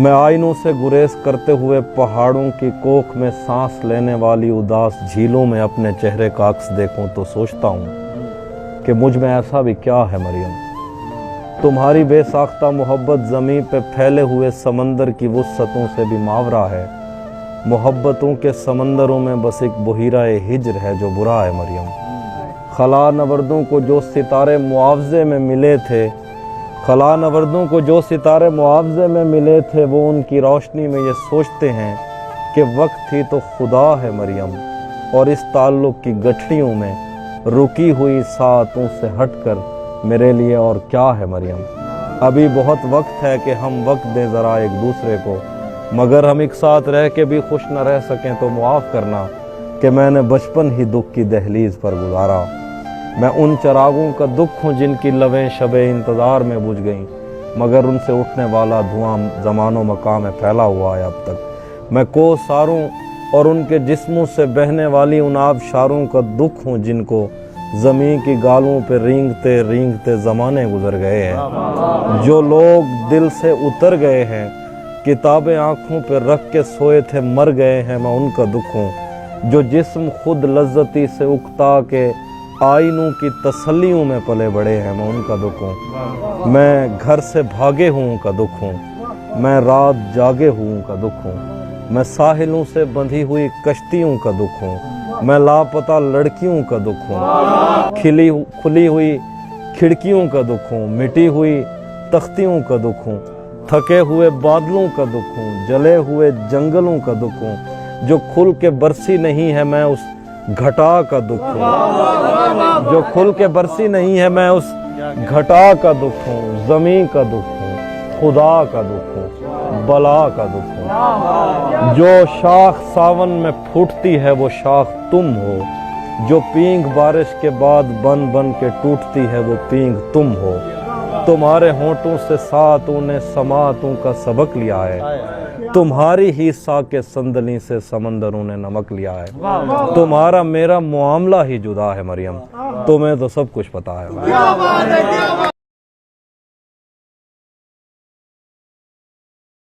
मैं आईनों से गुरेज करते हुए पहाड़ों की कोख में सांस लेने वाली उदास झीलों में अपने चेहरे का अक्स देखूं तो सोचता हूँ कि मुझ में ऐसा भी क्या है मरियम। तुम्हारी बेसाख्ता मोहब्बत ज़मीं पे फैले हुए समंदर की वुस्सतों से भी मावरा है। मोहब्बतों के समंदरों में बस एक बुहीरा-ए हिज्र है जो बुरा है मरियम। खला नवर्दों को जो सितारे मुआवजे में मिले थे, खला नवर्दों को जो सितारे मुआवजे में मिले थे, वो उनकी रोशनी में ये सोचते हैं कि वक्त ही तो खुदा है मरियम। और इस ताल्लुक़ की गठरियों में रुकी हुई सातों से हटकर मेरे लिए और क्या है मरियम। अभी बहुत वक्त है कि हम वक्त दें ज़रा एक दूसरे को, मगर हम एक साथ रह के भी खुश न रह सकें तो मुआफ़ करना कि मैंने बचपन ही दुख की दहलीज पर गुजारा। मैं उन चरागों का दुख हूँ जिनकी लवें शबे इंतज़ार में बुझ गईं, मगर उनसे उठने वाला धुआं ज़मानो मकाम में फैला हुआ है अब तक। मैं कोसारों और उनके जिस्मों से बहने वाली उन आबशारों का दुख हूँ जिनको ज़मीन की गालों पे रेंगते रेंगते ज़माने गुजर गए हैं। जो लोग दिल से उतर गए हैं, किताबें आँखों पे रख के सोए थे मर गए हैं, मैं उनका दुख हूँ। जो जिस्म खुद लज्जती से उकता के आईनों की तसल्लियों में पले बड़े हैं, मैं उनका दुख हूँ। मैं घर से भागे हूँ उनका दुख हूँ। मैं रात जागे हूँ उनका दुख हूँ। मैं साहिलों से बंधी हुई कश्तियों का दुख हूँ। मैं लापता लड़कियों का दुख हूँ। खुली हुई खिड़कियों का दुख हूँ। मिटी हुई तख्तियों का दुख हूँ। थके हुए बादलों का दुख हूँ। जले हुए जंगलों का दुख हूँ। जो खुल के बरसी नहीं है मैं उस घटा का दुख हूँ। जो खुल के बरसी नहीं है मैं उस घटा का दुख हूँ। ज़मीं का दुख हूँ, खुदा का दुख हूँ, बला का दुख हूँ। जो शाख सावन में फूटती है वो शाख तुम हो। जो पींग बारिश के बाद बन बन के टूटती है वो पींग तुम हो। तुम्हारे होंठों से सातों ने समातों का सबक लिया है। तुम्हारी ही साके संदली से समंदरों ने नमक लिया है। तुम्हारा मेरा मुआमला ही जुदा है मरियम, तुम्हें तो सब कुछ पता है।